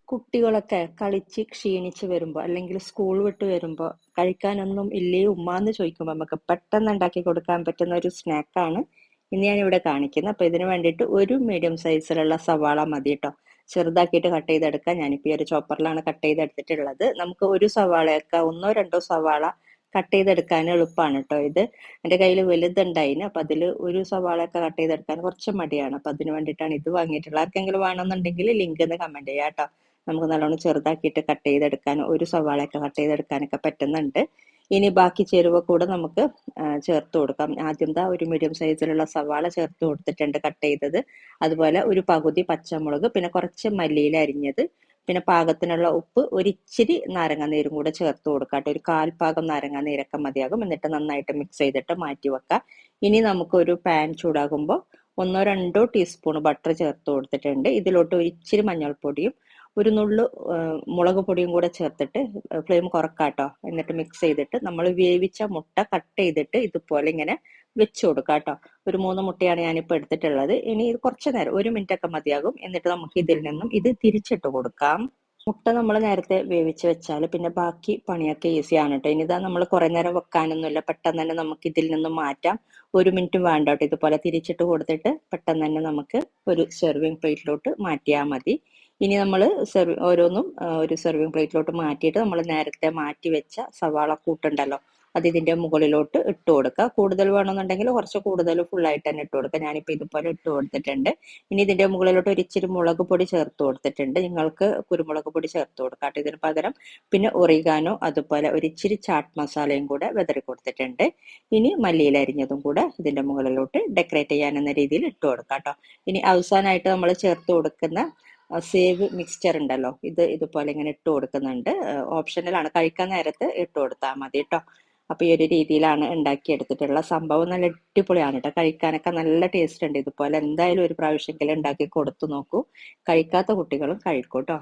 കുട്ടികളൊക്കെ കളിച്ച് ക്ഷീണിച്ച് വരുമ്പോ, അല്ലെങ്കിൽ സ്കൂൾ വിട്ട് വരുമ്പോ കഴിക്കാനൊന്നും ഇല്ലേ ഉമ്മാന്ന് ചോദിക്കുമ്പോ നമുക്ക് പെട്ടെന്ന് ഉണ്ടാക്കി കൊടുക്കാൻ പറ്റുന്ന ഒരു സ്നാക്കാണ് ഇന്ന് ഞാൻ ഇവിടെ കാണിക്കുന്നത്. അപ്പൊ ഇതിന് വേണ്ടിയിട്ട് ഒരു മീഡിയം സൈസിലുള്ള സവാള മതി കേട്ടോ. ചെറുതാക്കിയിട്ട് കട്ട് ചെയ്തെടുക്കാം. ഞാനിപ്പോ ഈ ഒരു ചോപ്പറിലാണ് കട്ട് ചെയ്തെടുത്തിട്ടുള്ളത്. നമുക്ക് ഒരു സവാളയൊക്കെ ഒന്നോ രണ്ടോ സവാള കട്ട് ചെയ്തെടുക്കാൻ എളുപ്പമാണ് കേട്ടോ. ഇത് എൻ്റെ കയ്യിൽ വലുതുണ്ടായിന്, അപ്പൊ അതിൽ ഒരു സവാളയൊക്കെ കട്ട് ചെയ്തെടുക്കാൻ കുറച്ച് മടിയാണ്. അപ്പൊ അതിന് വേണ്ടിയിട്ടാണ് ഇത് വാങ്ങിയിട്ടുള്ളത്. ആർക്കെങ്കിലും വേണമെന്നുണ്ടെങ്കിൽ ലിങ്ക് എന്ന് കമന്റ് ചെയ്യാം കേട്ടോ. നമുക്ക് നല്ലോണം ചെറുതാക്കിയിട്ട് കട്ട് ചെയ്തെടുക്കാൻ, ഒരു സവാളയൊക്കെ കട്ട് ചെയ്തെടുക്കാനൊക്കെ പറ്റുന്നുണ്ട്. ഇനി ബാക്കി ചേരുവ കൂടെ നമുക്ക് ചേർത്ത് കൊടുക്കാം. ആദ്യം ദാ ഒരു മീഡിയം സൈസിലുള്ള സവാള ചേർത്ത് കൊടുത്തിട്ടുണ്ട് കട്ട് ചെയ്തത്. അതുപോലെ ഒരു പകുതി പച്ചമുളക്, പിന്നെ കുറച്ച് മല്ലിയില അരിഞ്ഞത്, പിന്നെ പാകത്തിനുള്ള ഉപ്പ്, ഒരിച്ചിരി നാരങ്ങ നീരും കൂടെ ചേർത്ത് കൊടുക്കാട്ടോ. ഒരു 1/4 ഭാഗം നാരങ്ങ നീരൊക്കെ മതിയാകും. എന്നിട്ട് നന്നായിട്ട് മിക്സ് ചെയ്തിട്ട് മാറ്റി വെക്കാം. ഇനി നമുക്കൊരു പാൻ ചൂടാകുമ്പോൾ ഒന്നോ രണ്ടോ ടീസ്പൂൺ ബട്ടർ ചേർത്ത് കൊടുത്തിട്ടുണ്ട്. ഇതിലോട്ട് ഒരിച്ചിരി മഞ്ഞൾപ്പൊടിയും ഒരു നുള്ളു മുളക് പൊടിയും കൂടെ ചേർത്തിട്ട് ഫ്ലെയിം കുറക്കാട്ടോ. എന്നിട്ട് മിക്സ് ചെയ്തിട്ട് നമ്മൾ വേവിച്ച മുട്ട കട്ട് ചെയ്തിട്ട് ഇതുപോലെ ഇങ്ങനെ വെച്ച് കൊടുക്കാം കേട്ടോ. ഒരു 3 മുട്ടയാണ് ഞാനിപ്പോൾ എടുത്തിട്ടുള്ളത്. ഇനി ഇത് കുറച്ച് നേരം, 1 മിനിറ്റ് ഒക്കെ മതിയാകും. എന്നിട്ട് നമുക്ക് ഇതിൽ നിന്നും ഇത് തിരിച്ചിട്ട് കൊടുക്കാം. മുട്ട നമ്മൾ നേരത്തെ വേവിച്ച് വെച്ചാൽ പിന്നെ ബാക്കി പണിയൊക്കെ ഈസിയാണ് കേട്ടോ. ഇനിതാ നമ്മൾ കുറെ നേരം വെക്കാനൊന്നുമില്ല, പെട്ടെന്ന് തന്നെ നമുക്ക് ഇതിൽ നിന്നും മാറ്റാം. 1 മിനിറ്റ് വേണ്ട കേട്ടോ. ഇതുപോലെ തിരിച്ചിട്ട് കൊടുത്തിട്ട് പെട്ടെന്ന് തന്നെ നമുക്ക് ഒരു സെർവിങ് പ്ലേറ്റിലോട്ട് മാറ്റിയാൽ മതി. ഇനി നമ്മൾ ഓരോന്നും ഒരു സെർവിങ് പ്ലേറ്റിലോട്ട് മാറ്റിയിട്ട് നമ്മൾ നേരത്തെ മാറ്റി വെച്ച സവാള കൂട്ടുണ്ടല്ലോ, അത് ഇതിന്റെ മുകളിലോട്ട് ഇട്ട് കൊടുക്കുക. കൂടുതൽ വേണമെന്നുണ്ടെങ്കിൽ കുറച്ച് കൂടുതൽ ഫുള്ളായിട്ട് തന്നെ ഇട്ട് കൊടുക്കുക. ഞാനിപ്പോൾ ഇതുപോലെ ഇട്ട് കൊടുത്തിട്ടുണ്ട്. ഇനി ഇതിന്റെ മുകളിലോട്ട് ഒരു ഇച്ചിരി മുളക് പൊടി ചേർത്ത് കൊടുത്തിട്ടുണ്ട്. നിങ്ങൾക്ക് കുരുമുളക് പൊടി ചേർത്ത് കൊടുക്കാം കേട്ടോ ഇതിന് പകരം. പിന്നെ ഒറിഗാനോ, അതുപോലെ ഒരു ഇച്ചിരി ചാട്ട് മസാലയും കൂടെ വിതറി കൊടുത്തിട്ടുണ്ട്. ഇനി മല്ലിയില അരിഞ്ഞതും കൂടെ ഇതിന്റെ മുകളിലോട്ട് ഡെക്കറേറ്റ് ചെയ്യാനെന്ന രീതിയിൽ ഇട്ട് കൊടുക്കാം കേട്ടോ. ഇനി അവസാനമായിട്ട് നമ്മൾ ചേർത്ത് കൊടുക്കുന്ന സേവ് മിക്സ്ചർ ഉണ്ടല്ലോ, ഇത് ഇതുപോലെ ഇങ്ങനെ ഇട്ട് കൊടുക്കുന്നുണ്ട്. ഓപ്ഷണലാണ്, കഴിക്കാൻ നേരത്ത് ഇട്ട് കൊടുത്താൽ മതി കേട്ടോ. അപ്പൊ ഈ ഒരു രീതിയിലാണ് ഉണ്ടാക്കിയെടുത്തിട്ടുള്ള സംഭവം. നല്ല അടിപൊളിയാണ് കേട്ടോ, കഴിക്കാനൊക്കെ നല്ല ടേസ്റ്റ് ഉണ്ട്. ഇതുപോലെ എന്തായാലും ഒരു പ്രാവശ്യമെങ്കിലും ഉണ്ടാക്കി കൊടുത്തു നോക്കൂ. കഴിക്കാത്ത കുട്ടികളും കഴിക്കും കേട്ടോ.